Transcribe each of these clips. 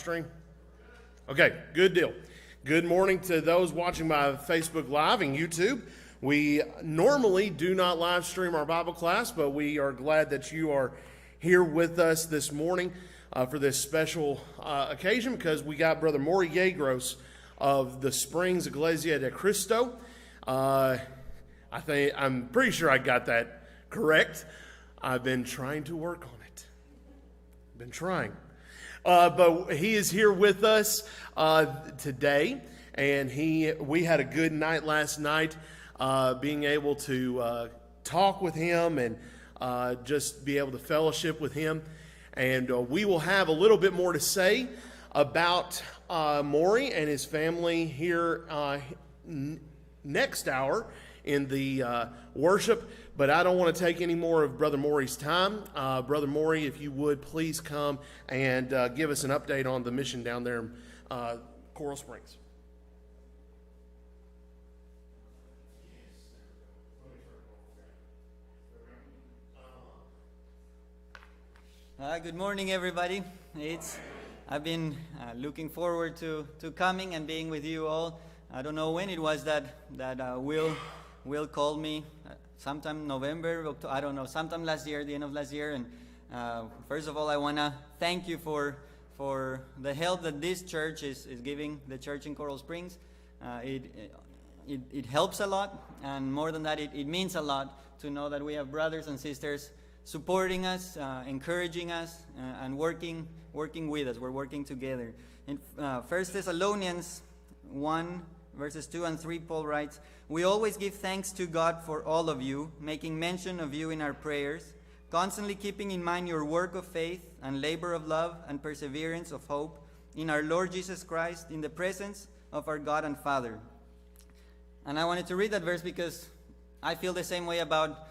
stream? Okay, good deal. Good morning to those watching by Facebook Live and YouTube. We normally do not live stream our Bible class, but we are glad that you are here with us this morning for this special occasion, because we got Brother Maury Yegros of the Springs Iglesia de Cristo. I'm pretty sure I got that correct. I've been trying to work on it. But he is here with us today, and we had a good night last night, being able to talk with him and just be able to fellowship with him. And we will have a little bit more to say about Maury and his family here next hour in the worship, but I don't want to take any more of Brother Maury's time. Brother Maury, if you would, please come and give us an update on the mission down there in Coral Springs. Good morning, everybody. I've been looking forward to coming and being with you all. I don't know when it was that Will called me, sometime November, October, I don't know, sometime last year, the end of last year. And first of all, I want to thank you for the help that this church is giving the church in Coral Springs. It helps a lot, and more than that, it means a lot to know that we have brothers and sisters supporting us, encouraging us, and working with us. We're working together. In 1 Thessalonians 1, verses 2 and 3, Paul writes, "We always give thanks to God for all of you, making mention of you in our prayers, constantly keeping in mind your work of faith and labor of love and perseverance of hope in our Lord Jesus Christ, in the presence of our God and Father." And I wanted to read that verse because I feel the same way about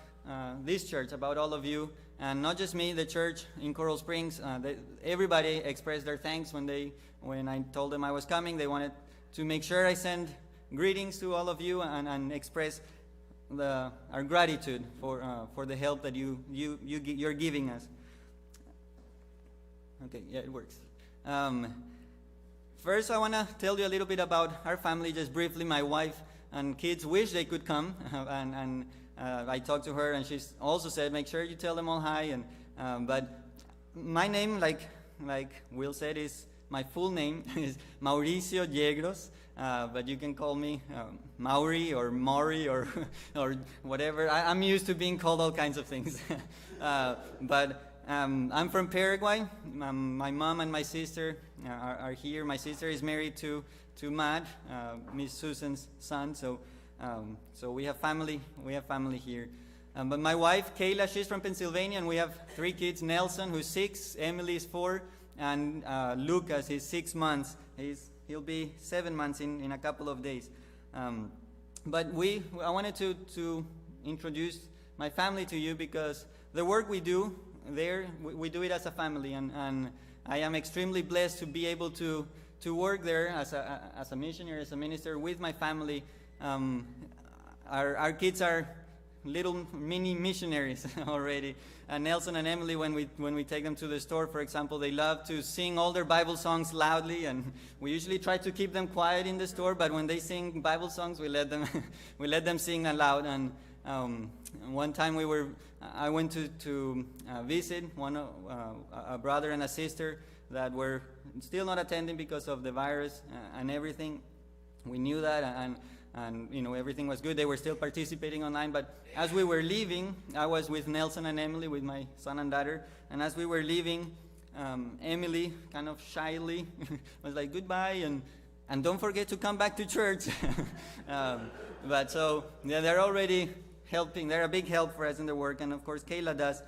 this church, about all of you, and not just me, the church in Coral Springs. Everybody expressed their thanks when I told them I was coming. They wanted to make sure I send greetings to all of you and express our gratitude for the help that you're giving us. Okay, yeah, it works. First, I want to tell you a little bit about our family, just briefly. My wife and kids wish they could come, and I talked to her, and she also said, make sure you tell them all hi. But my name, like Will said, is my full name is Mauricio Yegros, but you can call me Mauri or Maury or whatever. I'm used to being called all kinds of things. But I'm from Paraguay. My mom and my sister are here. My sister is married to Matt, Miss Susan's son. So we have family. We have family here. But my wife, Kayla, she's from Pennsylvania, and we have 3 kids. Nelson, who's 6, Emily is 4, and Lucas is 6 months. He'll be 7 months in a couple of days. But I wanted to introduce my family to you, because the work we do there, we do it as a family, and I am extremely blessed to be able to work there as a missionary, as a minister with my family. Our kids are little mini missionaries already. Nelson and Emily, when we take them to the store, for example, they love to sing all their Bible songs loudly, and we usually try to keep them quiet in the store, but when they sing Bible songs, we let them sing aloud. And one time I went to visit a brother and a sister that were still not attending because of the virus and everything. We knew that, and everything was good. They were still participating online, but as we were leaving, I was with Nelson and Emily, with my son and daughter, and as we were leaving, Emily kind of shyly was like, goodbye, and don't forget to come back to church. But so yeah, they're already helping. They're a big help for us in the work, and of course Kayla does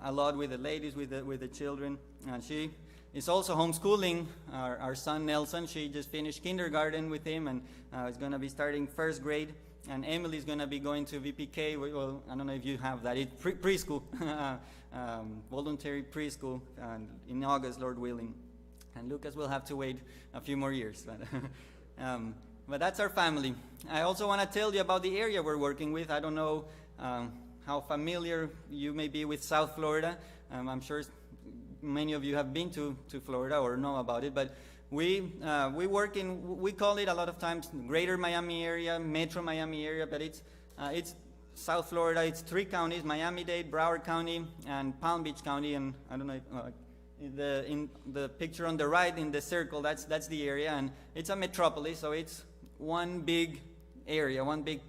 a lot with the ladies, with the children, and she is also homeschooling our son Nelson. She just finished kindergarten with him, and is going to be starting 1st grade. And Emily is going to be going to VPK. Well, I don't know if you have that. It's preschool, voluntary preschool, in August, Lord willing. And Lucas will have to wait a few more years. But that's our family. I also want to tell you about the area we're working with. I don't know how familiar you may be with South Florida. I'm sure many of you have been to Florida or know about it, but We work in, we call it a lot of times Greater Miami area, Metro Miami area, but it's South Florida. It's 3 counties: Miami-Dade, Broward County, and Palm Beach County. And I don't know if, in the picture on the right in the circle, that's the area, and it's a metropolis, so it's one big area, one big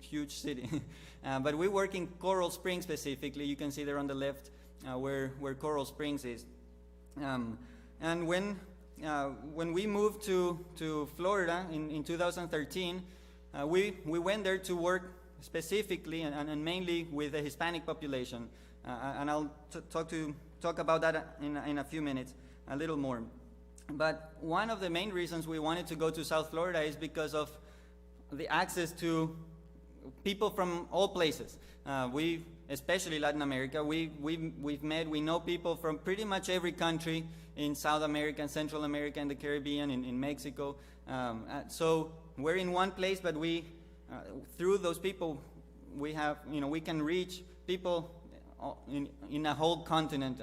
huge city. But we work in Coral Springs specifically. You can see there on the left where Coral Springs is. And when we moved to Florida in 2013, we went there to work specifically and mainly with the Hispanic population. And I'll talk about that in a few minutes, a little more. But one of the main reasons we wanted to go to South Florida is because of the access to people from all places. Especially Latin America, we know people from pretty much every country in South America and Central America and the Caribbean, in Mexico. So we're in one place, but through those people, we can reach people in a whole continent,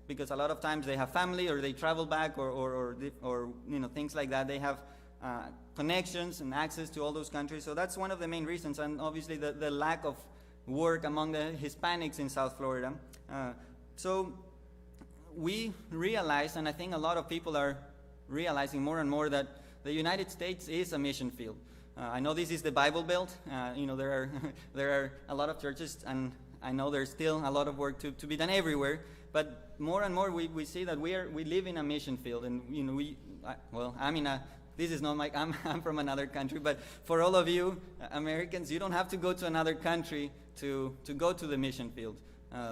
because a lot of times they have family or they travel back or things like that. They have connections and access to all those countries. So that's one of the main reasons, and obviously the lack of work among the Hispanics in South Florida. So we realized, and I think a lot of people are realizing more and more, that the United States is a mission field. I know this is the Bible Belt. There are a lot of churches, and I know there's still a lot of work to be done everywhere. But more and more we see that we live in a mission field, and this is not I'm from another country, but for all of you Americans, you don't have to go to another country to go to the mission field.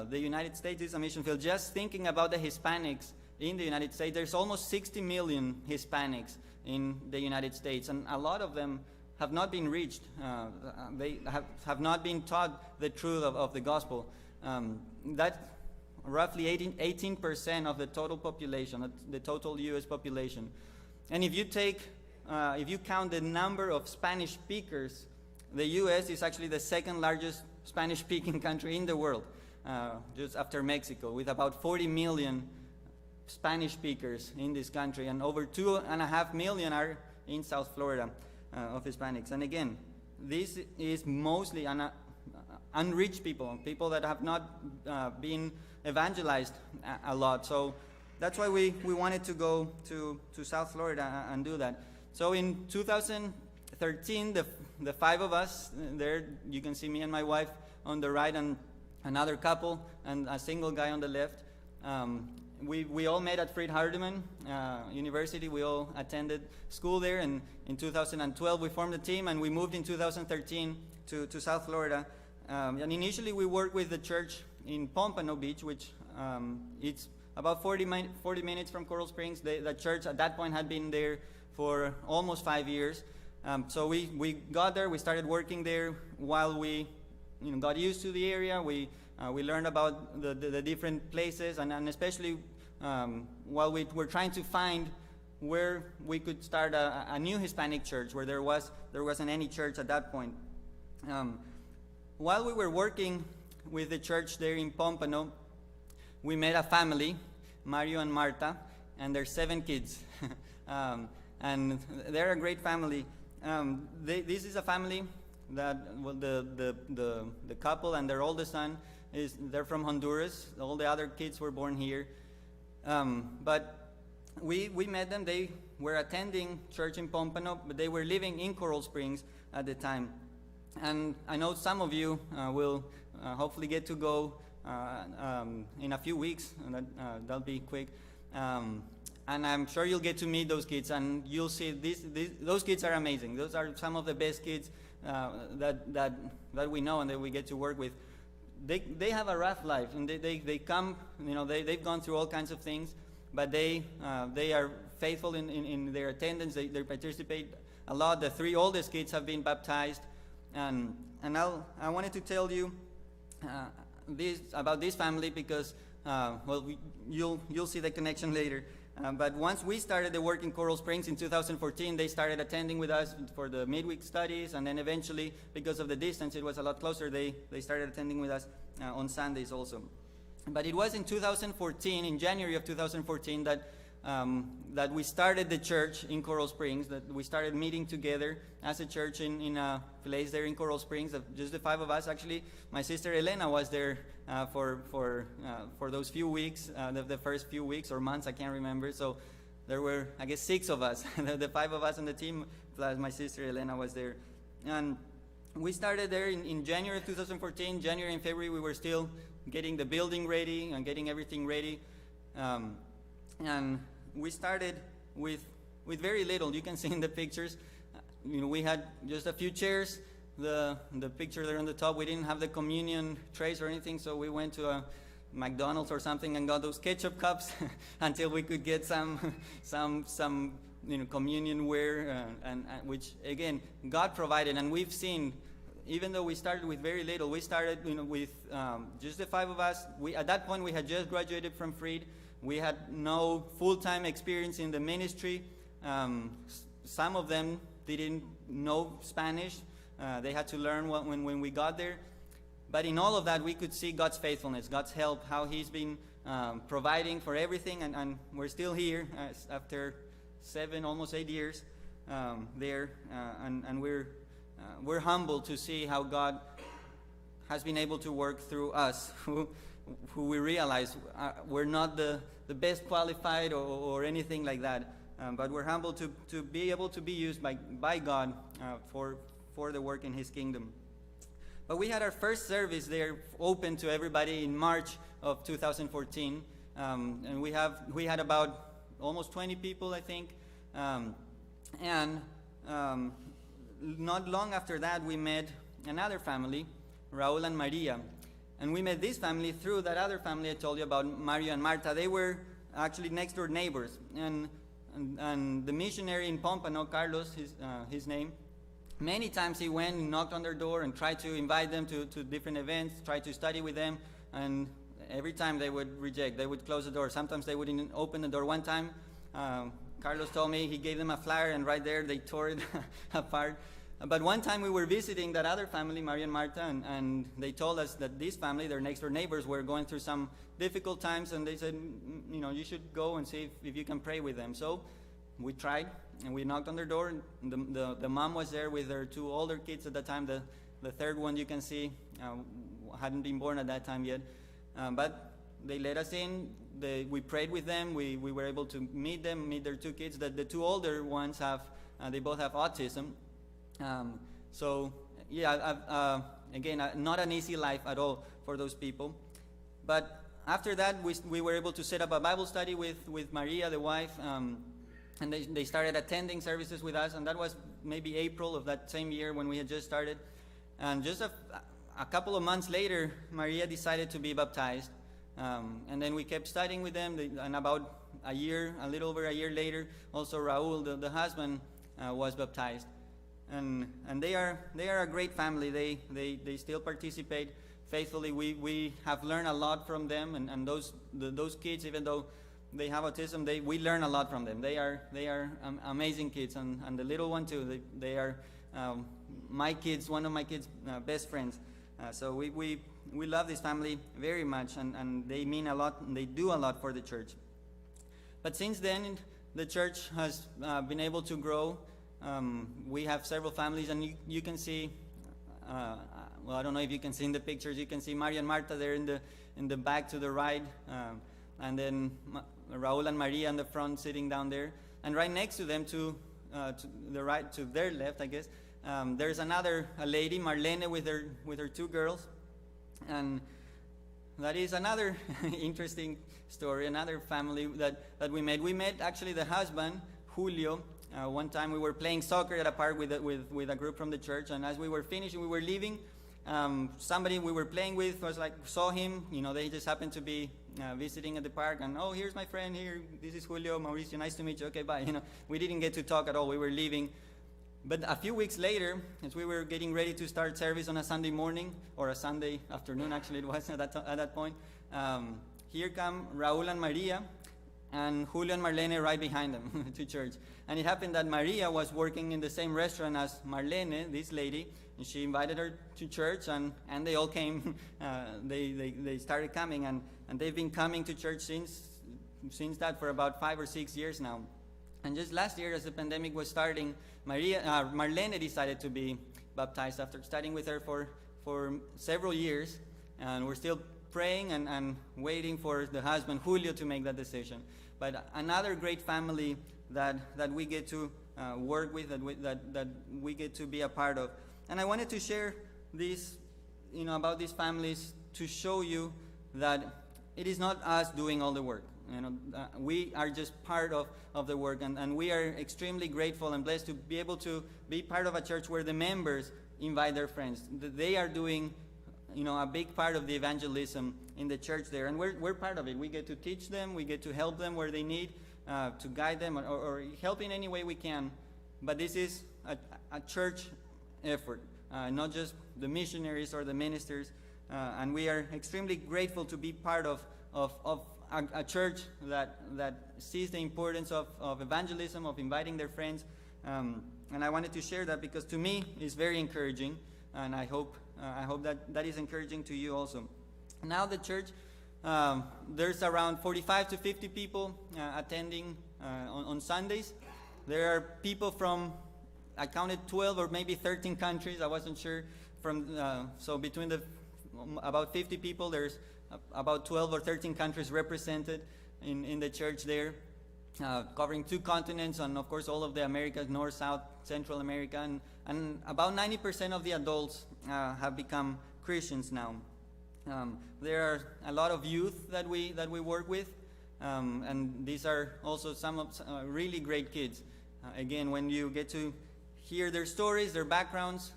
The United States is a mission field. Just thinking about the Hispanics in the United States, there's almost 60 million Hispanics in the United States, and a lot of them have not been reached. They have not been taught the truth of the gospel. That's roughly 18% of the total population, the total U.S. population. And if you count the number of Spanish speakers, the U.S. is actually the second largest Spanish-speaking country in the world, just after Mexico, with about 40 million Spanish speakers in this country, and over 2.5 million are in South Florida of Hispanics. And again, this is mostly unreached people that have not been evangelized a lot. So that's why we wanted to go to South Florida and do that. So in 2013, the 5 of us, there you can see me and my wife on the right, and another couple and a single guy on the left. We all met at Fred Hardeman University. We all attended school there, and in 2012 we formed a team, and we moved in 2013 to South Florida. And initially we worked with the church in Pompano Beach, which it's about 40 minutes from Coral Springs. The church at that point had been there for almost 5 years. So we got there, we started working there while we got used to the area. We learned about the different places, and especially while we were trying to find where we could start a new Hispanic church, where there wasn't any church at that point. While we were working with the church there in Pompano, we met a family, Mario and Marta, and their 7 kids. And they're a great family. This is a family that, well, the couple and their oldest son, they're from Honduras. All the other kids were born here. But we met them. They were attending church in Pompano, but they were living in Coral Springs at the time. And I know some of you will hopefully get to go in a few weeks, and that'll be quick. And I'm sure you'll get to meet those kids, and you'll see those kids are amazing. Those are some of the best kids that we know and that we get to work with. They have a rough life, and they come, they've gone through all kinds of things, but they are faithful in their attendance. They participate a lot. The 3 oldest kids have been baptized, and I wanted to tell you about this family because you'll see the connection later. But once we started the work in Coral Springs in 2014, they started attending with us for the midweek studies, and then eventually, because of the distance, it was a lot closer, they started attending with us on Sundays also. But it was in 2014, in January of 2014, that that we started the church in Coral Springs, that we started meeting together as a church in a place there in Coral Springs, just the 5 of us. Actually, my sister Elena was there for those few weeks, the first few weeks or months, I can't remember. So there were, I guess, 6 of us, the 5 of us on the team, plus my sister Elena was there. And we started there in January 2014. January and February, we were still getting the building ready and getting everything ready. And we started with very little. You can see in the pictures, we had just a few chairs. The picture there on the top, we didn't have the communion trays or anything, so we went to a McDonald's or something and got those ketchup cups until we could get some communion ware, and which again God provided. And we've seen, even though we started with very little, we started with just the 5 of us. At that point we had just graduated from Freed. We had no full-time experience in the ministry. Some of them didn't know Spanish. They had to learn when we got there. But in all of that, we could see God's faithfulness, God's help, how He's been providing for everything. And we're still here after 7, almost 8 years there. And we're humbled to see how God has been able to work through us, who we realize we're not the best qualified or anything like that, but we're humbled to be able to be used by God for the work in His kingdom. But we had our first service there open to everybody in March of 2014, and we had about almost 20 people, I think, and not long after that we met another family, Raul and Maria. And we met this family through that other family I told you about, Mario and Marta. They were actually next door neighbors. And the missionary in Pompano, Carlos, his name, many times he went and knocked on their door and tried to invite them to different events, tried to study with them. And every time they would reject, they would close the door. Sometimes they wouldn't open the door. One time, Carlos told me he gave them a flyer, and right there they tore it apart. But one time we were visiting that other family, Maria and Marta, and they told us that this family, their next door neighbors, were going through some difficult times, and they said, you should go and see if you can pray with them. So we tried, and we knocked on their door. The mom was there with their 2 older kids at the time. The third one you can see hadn't been born at that time yet. But they let us in. We prayed with them. We were able to meet their 2 kids. The 2 older ones they both have autism. So yeah, again, not an easy life at all for those people. But after that, we were able to set up a Bible study with Maria, the wife, and they started attending services with us, and that was maybe April of that same year when we had just started. And just a couple of months later, Maria decided to be baptized, and then we kept studying with them, and about a little over a year later, also Raul, the husband, was baptized. And they are a great family. They still participate faithfully. We have learned a lot from them, and those kids, even though they have autism, we learn a lot from them. They are amazing kids, and the little one too. They are one of my kids' best friends. So we love this family very much, and they mean a lot, and they do a lot for the church. But since then, the church has been able to grow. We have several families, and you can see, I don't know if you can see in the pictures, you can see Maria and Marta there in the back to the right, and then Raul and Maria in the front sitting down there. And right next to them, to the right, to their left, I guess, there's a lady, Marlene, with her 2 girls. And that is another interesting story, another family that we met. We met actually the husband, Julio. One time we were playing soccer at a park with a group from the church, and as we were finishing, we were leaving, somebody we were playing with saw him. They just happened to be visiting at the park, and here's my friend here. This is Julio, Mauricio. Nice to meet you. Okay, bye. We didn't get to talk at all. We were leaving. But a few weeks later, as we were getting ready to start service on a Sunday morning, or a Sunday afternoon, actually it was at that point, here come Raul and Maria, and Julio and Marlene right behind them to church. And it happened that Maria was working in the same restaurant as Marlene, this lady, and she invited her to church, and they all came. They started coming, and they've been coming to church since since that for about 5 or 6 years now. And just last year, as the pandemic was starting, Marlene decided to be baptized after studying with her for several years. And we're still praying and waiting for the husband, Julio, to make that decision. But another great family that we get to work with, that we get to be a part of. And I wanted to share this, about these families to show you that it is not us doing all the work. We are just part of the work, and we are extremely grateful and blessed to be able to be part of a church where the members invite their friends. They are doing, a big part of the evangelism in the church there, and we're part of it. We get to teach them, we get to help them where they need, to guide them or help in any way we can. But this is a church effort, not just the missionaries or the ministers, and we are extremely grateful to be part of a church that sees the importance of evangelism, of inviting their friends, and I wanted to share that because to me it's very encouraging, and I hope that is encouraging to you also. Now the church, there's around 45 to 50 people attending on Sundays. There are people from, I counted 12 or maybe 13 countries, I wasn't sure, so between about 50 people, there's about 12 or 13 countries represented in the church there, covering 2 continents and of course all of the Americas, North, South, Central America, and about 90% of the adults have become Christians now. There are a lot of youth that we work with, and these are also some of really great kids. Again, when you get to hear their stories, their backgrounds,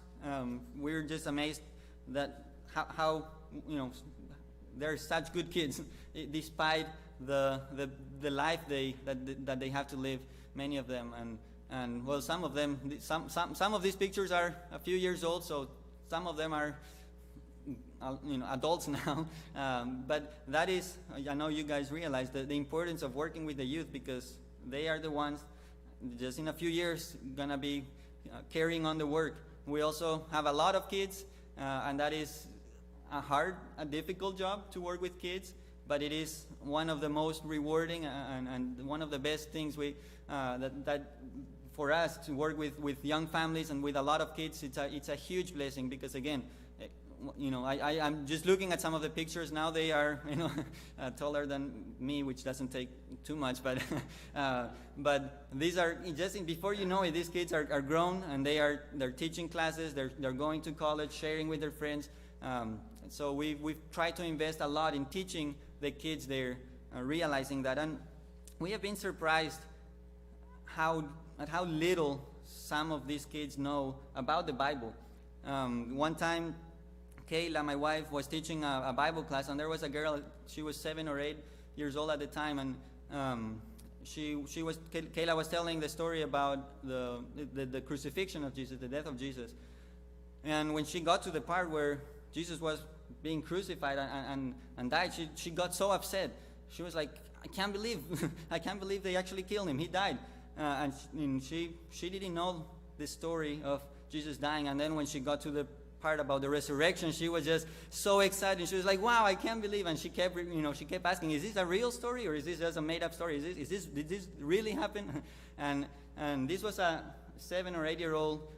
we're just amazed that how they're such good kids, despite the life that they have to live. Many of them, and well, some of them, some of these pictures are a few years old, so some of them are adults now. But that is, I know you guys realize the importance of working with the youth, because they are the ones just in a few years gonna be carrying on the work. We also have a lot of kids, and that is a difficult job to work with kids, but it is one of the most rewarding and one of the best things that for us to work with young families and with a lot of kids. It's a huge blessing, because again, I'm just looking at some of the pictures now. They are taller than me, which doesn't take too much, but these are just before you know it, these kids are grown, and they're teaching classes, they're going to college, sharing with their friends. So we've tried to invest a lot in teaching the kids there, realizing that, and we have been surprised at how little some of these kids know about the Bible. One time, Kayla, my wife, was teaching a Bible class, and there was a girl. She was 7 or 8 years old at the time, and Kayla was telling the story about the crucifixion of Jesus, the death of Jesus. And when she got to the part where Jesus was being crucified and died, she got so upset. She was like, I can't believe they actually killed him. He died. And she didn't know the story of Jesus dying. And then when she got to the part about the resurrection, she was just so excited. She was like, wow, I can't believe. And she kept asking, is this a real story, or is this just a made up story? Did this really happen? And this was a 7 or 8 year old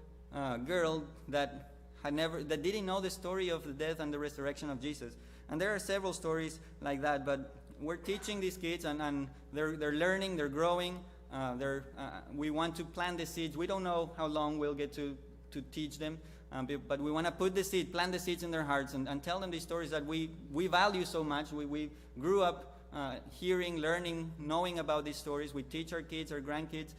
girl that didn't know the story of the death and the resurrection of Jesus. And there are several stories like that, but we're teaching these kids, and they're learning, they're growing. We want to plant the seeds. We don't know how long we'll get to teach them, but we want to plant the seeds in their hearts, and tell them these stories that we value so much. We grew up hearing, learning, knowing about these stories. We teach our kids, our grandkids,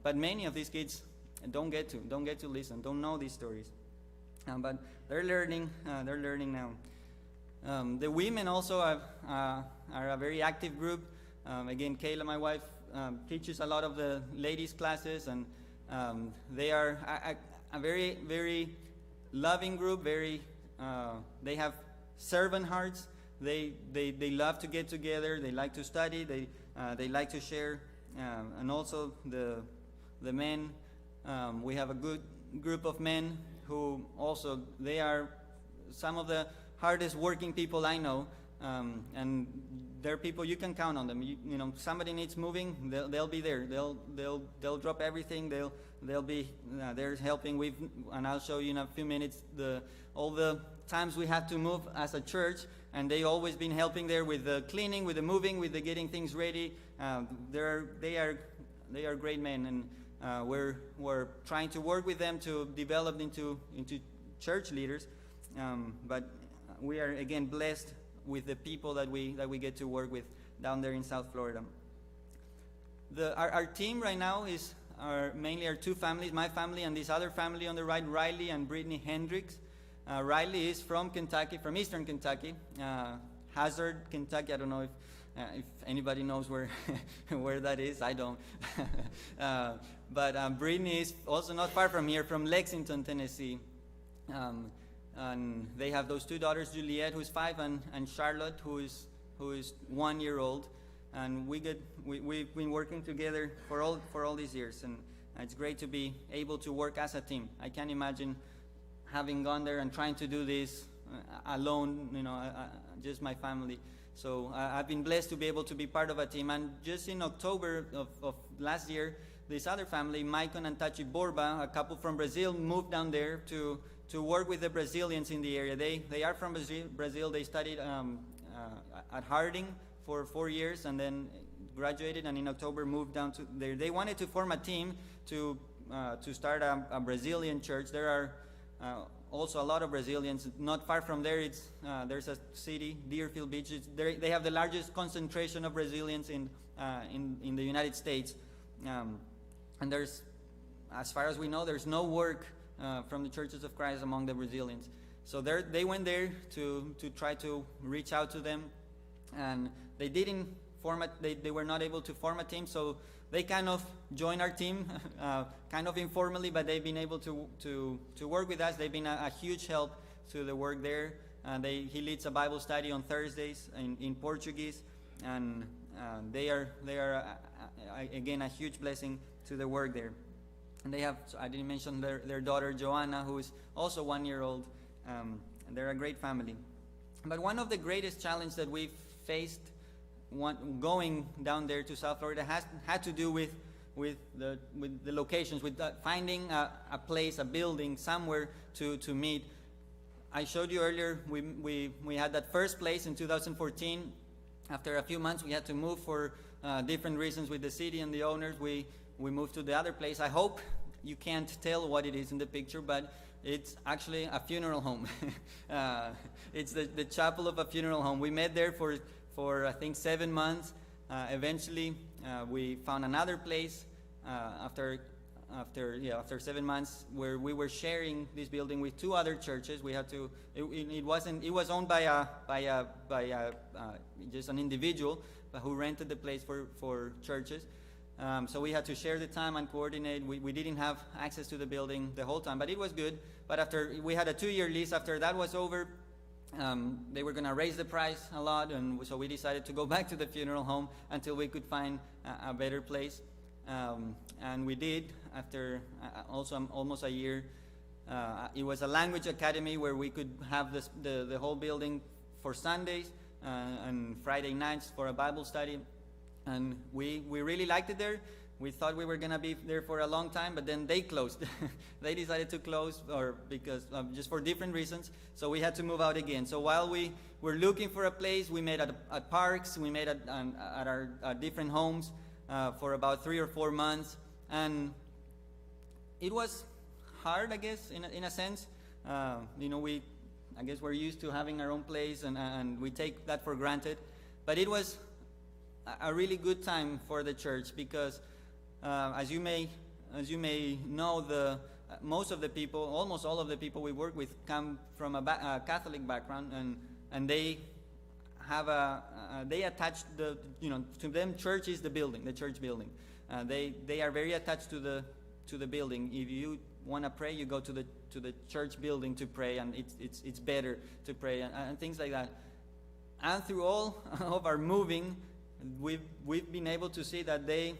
but many of these kids don't get to listen, don't know these stories. But they're learning now. The women also are a very active group. Again, Kayla, my wife, teaches a lot of the ladies' classes, and they are a very, very loving group. They have servant hearts. They love to get together. They like to study. They like to share, and also the men. We have a good group of men who also, they are some of the hardest working people I know, and they're people you can count on them. You know, somebody needs moving, they'll be there. They'll drop everything. They'll be they're helping. And I'll show you in a few minutes all the times we had to move as a church, and they always been helping there with the cleaning, with the moving, with the getting things ready. They are great men, and we're trying to work with them to develop into church leaders. But we are again blessed with the people that we get to work with down there in South Florida. Our team right now is mainly our two families, my family and this other family on the right, Riley and Brittany Hendricks. Riley is from Kentucky, from Eastern Kentucky, Hazard, Kentucky. I don't know if anybody knows where where that is. I don't. But Brittany is also not far from here, from Lexington, Tennessee. And they have those two daughters, Juliet, who's 5, and Charlotte, who is 1 year old. And we've been working together for all these years, and it's great to be able to work as a team. I can't imagine having gone there and trying to do this alone, just my family. So I've been blessed to be able to be part of a team. And just in October of last year, this other family, Maicon and Tachi Borba, a couple from Brazil, moved down there to work with the Brazilians in the area. They are from Brazil. They studied at Harding for 4 years and then graduated, and in October moved down to there. They wanted to form a team to start a Brazilian church. There are also a lot of Brazilians. Not far from there, there's a city, Deerfield Beach. They have the largest concentration of Brazilians in the United States. And there's, as far as we know, there's no work from the Churches of Christ among the Brazilians. So they went there to try to reach out to them, and they didn't form they were not able to form a team, so they kind of joined our team, kind of informally, but they've been able to work with us. They've been a huge help to the work there. He leads a Bible study on Thursdays in Portuguese, and they are again a huge blessing to the work there. And they have, I didn't mention their daughter Joanna, who is also 1 year old, and they're a great family. But one of the greatest challenges that we've faced going down there to South Florida had to do with the locations, with finding a place, a building, somewhere to meet. I showed you earlier, we had that first place in 2014. After a few months, we had to move for different reasons with the city and the owners. We moved to the other place. I hope you can't tell what it is in the picture, but it's actually a funeral home. It's the chapel of a funeral home. We met there for I think 7 months. Eventually, we found another place after 7 months, where we were sharing this building with 2 other churches. We had to. It was owned by just an individual who rented the place for churches. So we had to share the time and coordinate. We didn't have access to the building the whole time, but it was good. But after we had a 2-year lease, after that was over, they were going to raise the price a lot, and so we decided to go back to the funeral home until we could find a better place. And we did after also almost a year. It was a language academy where we could have the whole building for Sundays and Friday nights for a Bible study. And we really liked it there. We thought we were going to be there for a long time, but then they closed. They decided to close, or because just for different reasons. So we had to move out again. So while we were looking for a place, we met at parks, we met at our different homes for about 3 or 4 months. And it was hard, I guess, in a sense. I guess we're used to having our own place, and we take that for granted. But it was a really good time for the church, because as you may know, most of the people, almost all of the people we work with, come from a Catholic background, and they have they attach to them, church is the building, the church building. They are very attached to the building. If you want to pray, you go to the church building to pray, and it's better to pray, and things like that. And through all of our moving, we've been able to see that they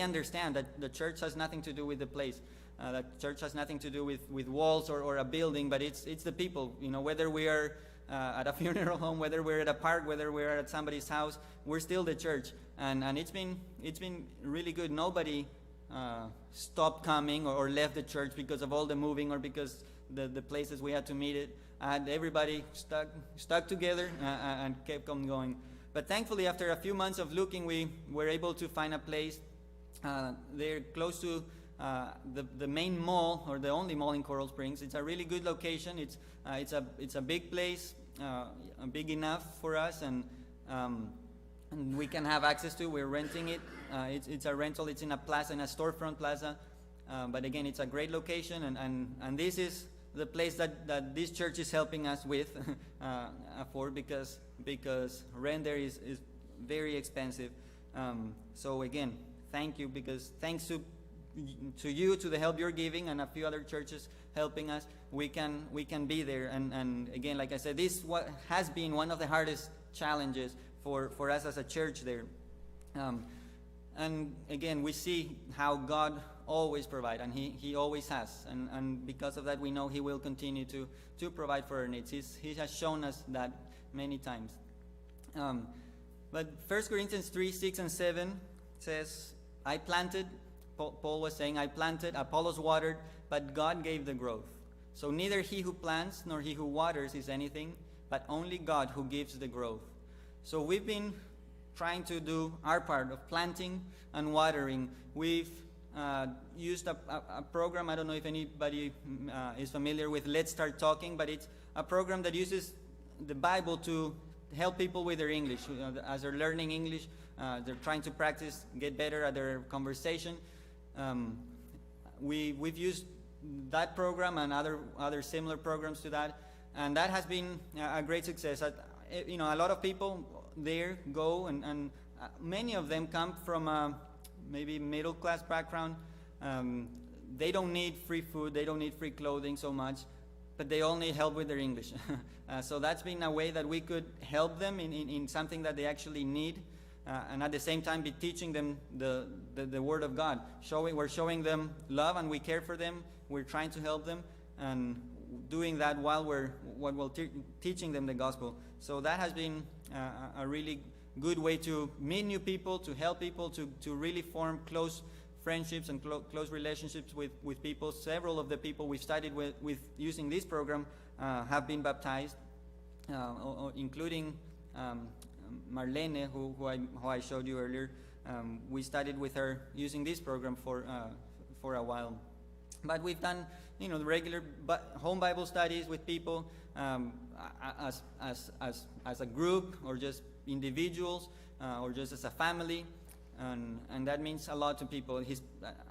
understand that the church has nothing to do with the place. That church has nothing to do with walls or a building, but it's the people. Whether we are at a funeral home, whether we're at a park, whether we're at somebody's house, we're still the church. And it's been really good. Nobody stopped coming or left the church because of all the moving or because the places we had to meet it. And everybody stuck together and kept on going. But thankfully, after a few months of looking, we were able to find a place. They're close to the main mall, or the only mall in Coral Springs. It's a really good location. It's a big place, big enough for us, and we can have access to. We're renting it. It's a rental. It's in a plaza, in a storefront plaza. But again, it's a great location, and this is the place that this church is helping us with afford, because rent there is very expensive. So again, thank you, because thanks to you, to the help you're giving, and a few other churches helping us, we can be there. And again, like I said, this has been one of the hardest challenges for us as a church there. And again, we see how God always provides, and He always has, and because of that, we know He will continue to provide for our needs. He has shown us that many times. But 1 Corinthians 3, 6 and 7 says, I planted, Paul was saying, I planted, Apollos watered, but God gave the growth. So neither he who plants nor he who waters is anything, but only God who gives the growth. So we've been trying to do our part of planting and watering. We've used a program. I don't know if anybody is familiar with Let's Start Talking, but it's a program that uses the Bible to help people with their English. As they're learning English, they're trying to practice, get better at their conversation. We've used that program and other similar programs to that, and that has been a great success. A lot of people there go, and many of them come from maybe middle class background. They don't need free food, they don't need free clothing so much, but they all need help with their English. So that's been a way that we could help them in something that they actually need, and at the same time be teaching them the Word of God. We're showing them love, and we care for them. We're trying to help them, and doing that while we're teaching them the gospel. So that has been a really good way to meet new people, to help people, to really form close friendships and close relationships with people. Several of the people we've studied with using this program have been baptized, including Marlene, who I showed you earlier. We studied with her using this program for a while. But we've done, the regular home Bible studies with people as a group, or just individuals, or just as a family. And that means a lot to people.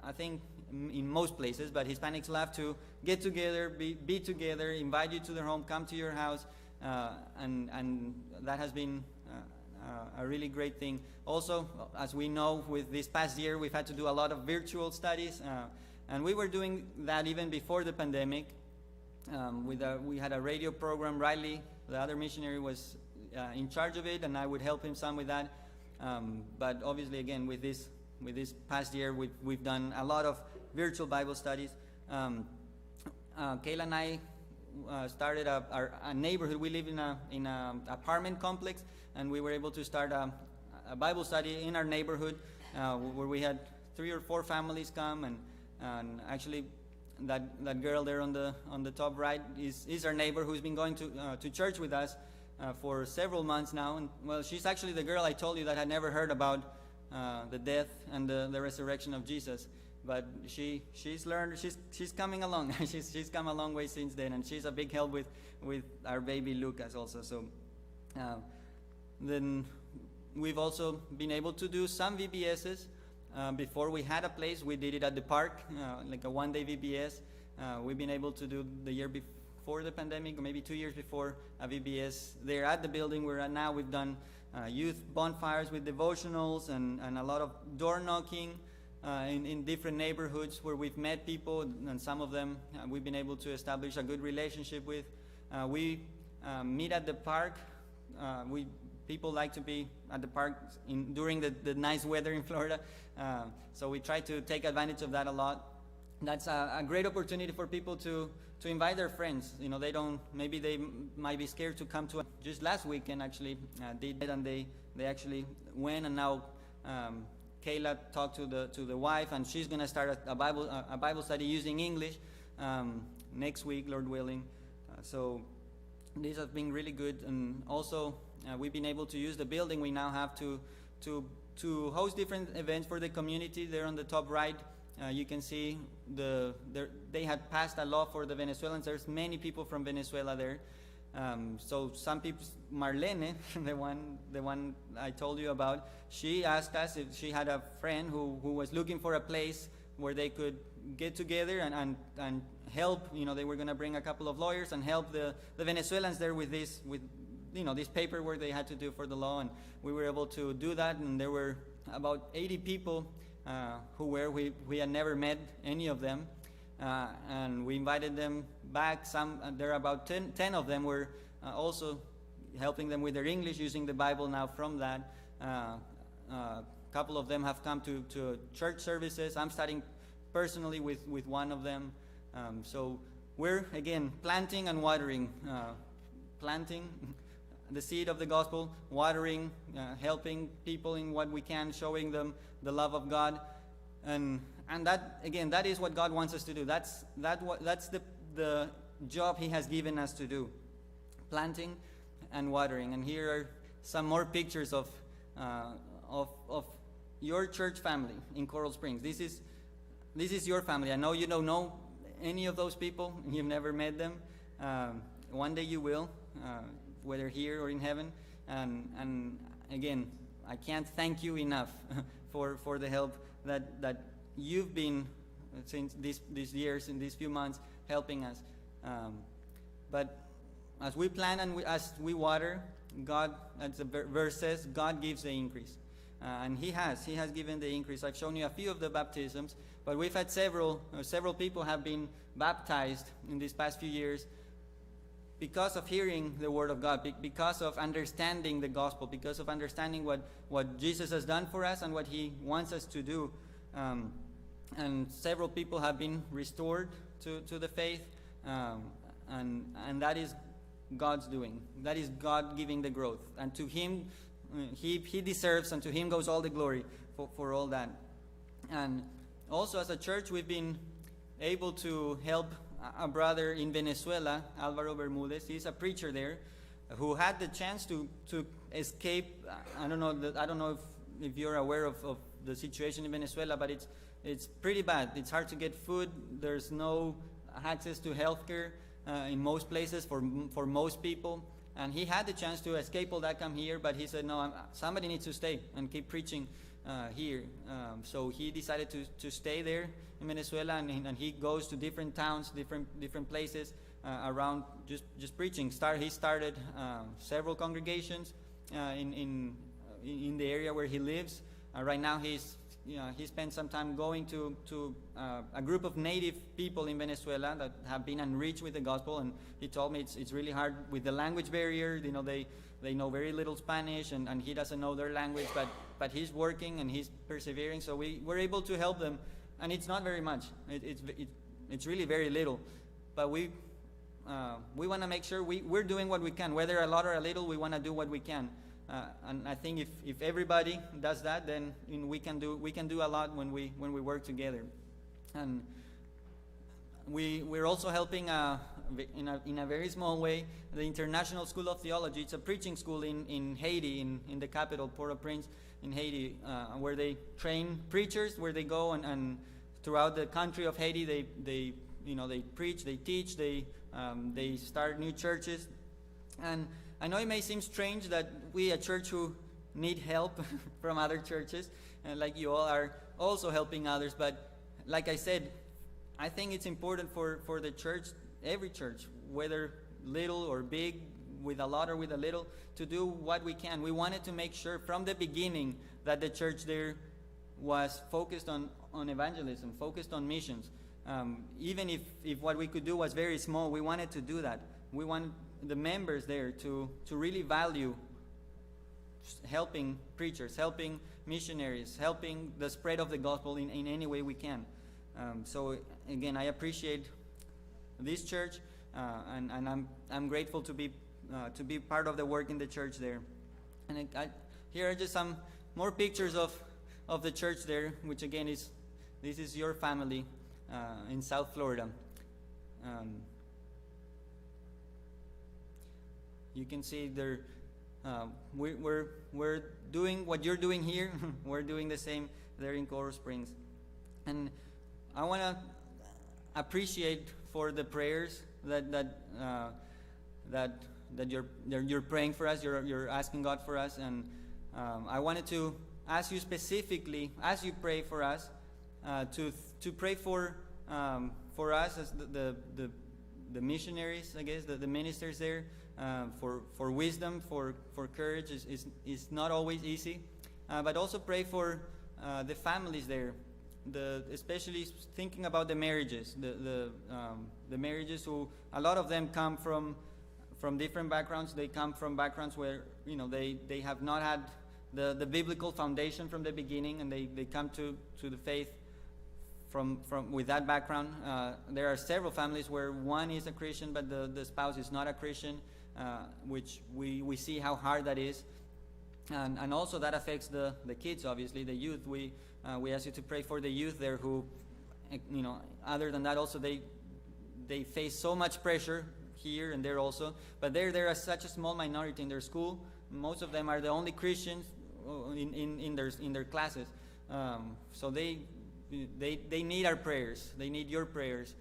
I think in most places, but Hispanics love to get together, be together, invite you to their home, come to your house, and that has been a really great thing. Also, as we know, with this past year, we've had to do a lot of virtual studies, and we were doing that even before the pandemic. We had a radio program. Riley, the other missionary, was in charge of it, and I would help him some with that. But obviously, again, with this past year, we've done a lot of virtual Bible studies. Kayla and I started a neighborhood. We live in a apartment complex, and we were able to start a Bible study in our neighborhood, where we had 3 or 4 families come, and actually that girl there on the top right is our neighbor who's been going to church with us for several months now. And well, she's actually the girl I told you that had never heard about the death and the resurrection of Jesus. But she's learned. She's coming along. she's come a long way since then, and she's a big help with our baby Lucas also. So then we've also been able to do some VBSs. Before we had a place, we did it at the park, like a one-day VBS. We've been able to do the year before the pandemic, or maybe 2 years before, a VBS there at the building we're at now. We've done youth bonfires with devotionals and a lot of door knocking in different neighborhoods where we've met people, and some of them we've been able to establish a good relationship with. We meet at the park. People like to be at the park during the nice weather in Florida, so we try to take advantage of that a lot. that's a great opportunity for people to invite their friends. You know, maybe they might be scared to come to. Just last weekend actually did, and they actually went, and now Kayla talked to the wife, and she's gonna start a Bible study using English next week, Lord willing. So these have been really good, and also we've been able to use the building we now have to host different events for the community. There on the top right, you can see they had passed a law for the Venezuelans. There's many people from Venezuela there. So some people, Marlene, the one I told you about, she asked us if she had a friend who was looking for a place where they could get together and help. You know, they were going to bring a couple of lawyers and help the Venezuelans there with this paperwork they had to do for the law, and we were able to do that. And there were about 80 people we had never met any of them, and we invited them back. There are about 10 of them were also helping them with their English, using the Bible now from that. A couple of them have come to church services. I'm starting personally with one of them. So we're, again, planting and watering. Planting the seed of the gospel, watering, helping people in what we can, showing them the love of God. And that, again, that is what God wants us to do. That's the job He has given us to do, planting and watering. And here are some more pictures of your church family in Coral Springs. This is your family. I know you don't know any of those people. You've never met them. One day you will, whether here or in heaven. And again, I can't thank you enough for the help that you've been since these years, in these few months, helping us. But as we plant and as we water, God, as the verse says, God gives the increase. And He has given the increase. I've shown you a few of the baptisms, but we've had several people have been baptized in these past few years because of hearing the Word of God, because of understanding the gospel, because of understanding what Jesus has done for us and what He wants us to do. And several people have been restored to the faith, and that is God's doing. That is God giving the growth. And to Him, He deserves, and to Him goes all the glory for all that. And also as a church, we've been able to help a brother in Venezuela, Alvaro Bermudez. He's a preacher there who had the chance to escape. I don't know if you're aware of the situation in Venezuela, but it's pretty bad. It's hard to get food. There's no access to healthcare in most places for most people. And he had the chance to escape all that, come here, but he said, no, somebody needs to stay and keep preaching here. So he decided to stay there in Venezuela, and he goes to different towns, different places around just preaching. He started several congregations in the area where he lives. Right now he spent some time going to a group of native people in Venezuela that have been enriched with the gospel, and he told me it's really hard with the language barrier. You know, they know very little Spanish, and he doesn't know their language, but he's working and he's persevering. So we were able to help them, and it's not very much. It's really very little, but we want to make sure we're doing what we can, whether a lot or a little. We want to do what we can. And I think if everybody does that, then we can do a lot when we work together. And we're also helping in a very small way the International School of Theology. It's a preaching school in Haiti, in the capital, Port-au-Prince, in Haiti, where they train preachers, where they go and throughout the country of Haiti, they preach, they teach, they start new churches. And I know it may seem strange that we, a church who need help from other churches, like you all, are also helping others. But like I said, I think it's important for the church, every church, whether little or big, with a lot or with a little, to do what we can. We wanted to make sure from the beginning that the church there was focused on evangelism, focused on missions. Even if what we could do was very small, we wanted to do that. We wanted the members there to really value helping preachers, helping missionaries, helping the spread of the gospel in any way we can. So again, I appreciate this church, and I'm grateful to be part of the work in the church there. And here are just some more pictures of the church there, which again this is your family in South Florida. You can see there. We're doing what you're doing here. We're doing the same there in Coral Springs, and I want to appreciate for the prayers that you're praying for us. You're asking God for us, and I wanted to ask you specifically, as you pray for us, to pray for us as the missionaries, I guess, the ministers there, for wisdom, for courage. Is not always easy, but also pray for the families there, especially thinking about the marriages, the marriages who a lot of them come from different backgrounds. They come from backgrounds where they have not had the biblical foundation from the beginning, and they come to the faith from with that background. There are several families where one is a Christian but the spouse is not a Christian, which we see how hard that is, and also that affects the kids, obviously, the youth. We ask you to pray for the youth there who, other than that, also they face so much pressure here and there also, but there are such a small minority in their school. Most of them are the only Christians in their classes, so they need our prayers. They need your prayers.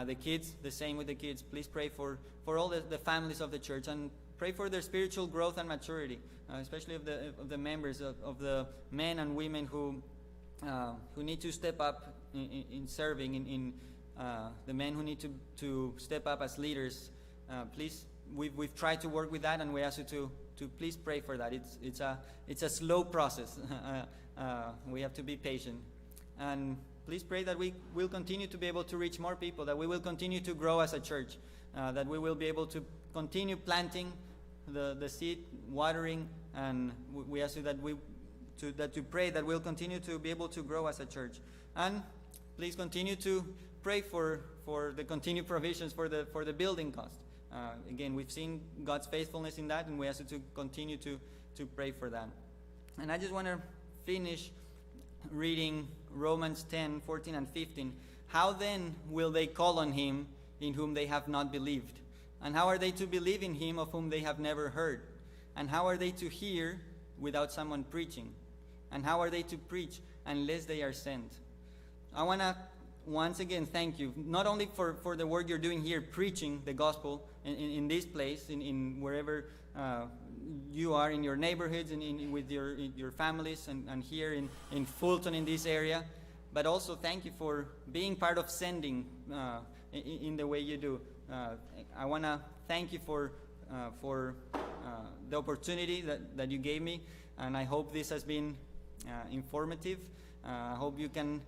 The kids, the same with the kids. Please pray for all the families of the church, and pray for their spiritual growth and maturity, especially of the members, of the men and women who need to step up in serving, in the men who need to step up as leaders. Please, we've tried to work with that, and we ask you to please pray for that. It's a slow process. We have to be patient, and please pray that we will continue to be able to reach more people, that we will continue to grow as a church, that we will be able to continue planting the seed, watering, and we ask you that you pray that we'll continue to be able to grow as a church. And please continue to pray for the continued provisions for the building cost. Again, we've seen God's faithfulness in that, and we ask you to continue to pray for that. And I just want to finish reading Romans 10:14 and 15. How then will they call on him in whom they have not believed? And how are they to believe in him of whom they have never heard? And how are they to hear without someone preaching? And how are they to preach unless they are sent? I want to once again thank you, not only for the work you're doing here, preaching the gospel in this place, in wherever you are, in your neighborhoods, and with your families, and here in Fulton, in this area, but also thank you for being part of sending in the way you do. I want to thank you for the opportunity that you gave me, and I hope this has been informative. I hope you can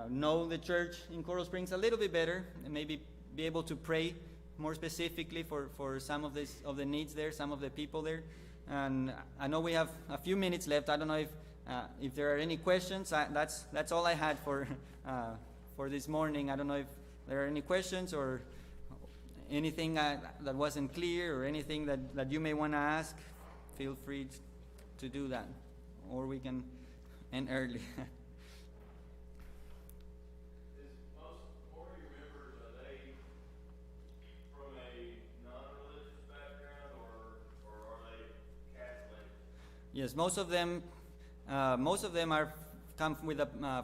know the church in Coral Springs a little bit better, and maybe be able to pray more specifically for some of the needs there, some of the people there. And I know we have a few minutes left. I don't know if there are any questions. That's all I had for this morning. I don't know if there are any questions or anything that wasn't clear, or anything that you may want to ask. Feel free to do that, or we can end early. Yes, most of them are come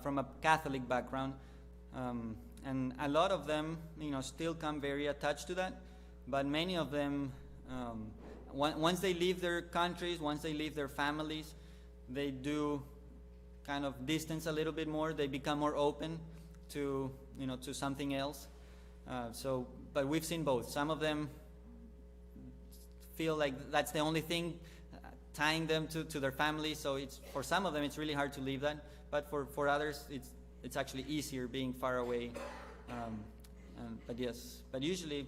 from a Catholic background, and a lot of them, still come very attached to that. But many of them, once they leave their countries, once they leave their families, they do kind of distance a little bit more. They become more open to something else. But we've seen both. Some of them feel like that's the only thing tying them to their family. So for some of them it's really hard to leave that, but for others it's actually easier being far away. But usually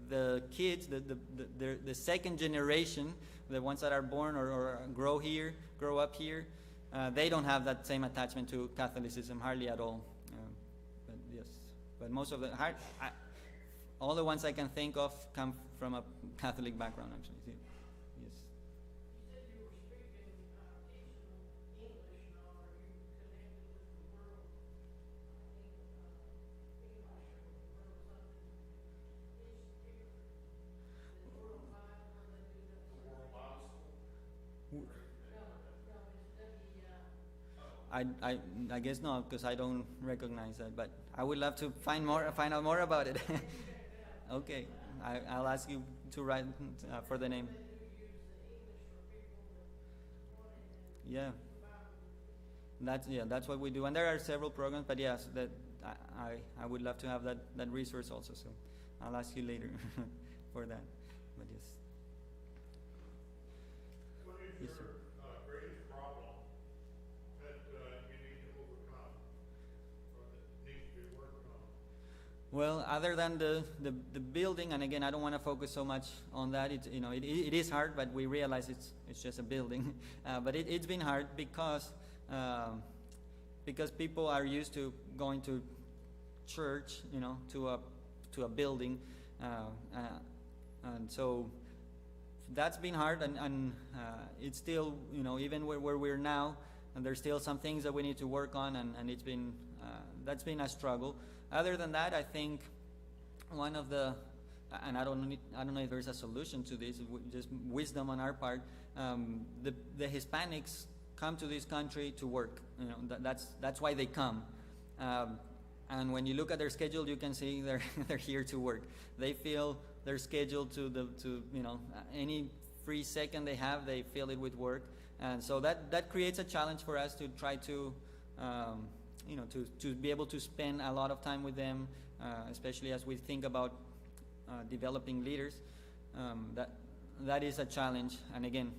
the kids, the second generation, the ones that are born or grow up here, they don't have that same attachment to Catholicism, hardly at all. But But most of the all the ones I can think of come from a Catholic background, actually. Yes. You said you were speaking, teaching English now. Are you connected with the world? English or world something institute? The World Bible, where they do that. The World Bible School? No, it's WEI. I guess not, because I don't recognize that. But I would love to find out more about it. Okay, I'll ask you to write for the name. Yeah, that's what we do, and there are several programs. But yes, that I would love to have that resource also. So I'll ask you later for that. But yes. What is Yes, your sir. greatest problem that you need to overcome, or that needs to be worked on? Well, other than the building, and again, I don't want to focus so much on that. It is hard, but we realize it's just a building. But it's been hard because people are used to going to church, to a building, and so that's been hard, and it's still, even where we're now, and there's still some things that we need to work on, and it's been that's been a struggle. Other than that, I think one of the, and I don't know if there's a solution to this, just wisdom on our part. The Hispanics come to this country to work. That's why they come. And when you look at their schedule, you can see they're here to work. They feel they're scheduled to any free second they have, they fill it with work, and so that creates a challenge for us to try to. To be able to spend a lot of time with them, especially as we think about developing leaders. That is a challenge, and again,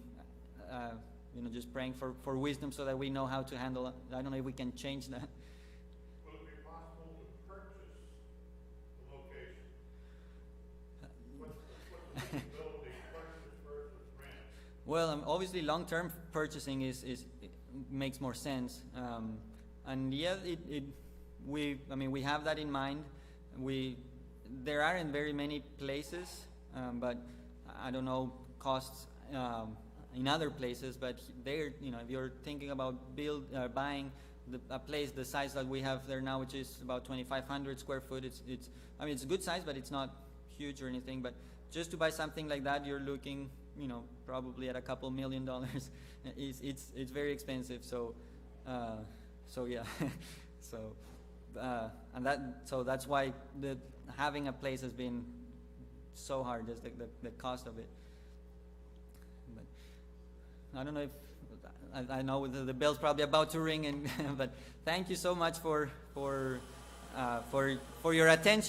just praying for wisdom so that we know how to handle it. I don't know if we can change that. Will it be possible to purchase the location? What's the feasibility, purchase versus rent? Well, obviously, long-term purchasing is makes more sense. And yeah, we have that in mind. There aren't very many places, but I don't know costs in other places. But there, if you're thinking about buying a place the size that we have there now, which is about 2,500 square foot, it's a good size, but it's not huge or anything. But just to buy something like that, you're looking, probably at a couple $1 million. It's very expensive. So yeah, so that's why having a place has been so hard, just the cost of it. But I don't know if I know the bell's probably about to ring, but thank you so much for your attention.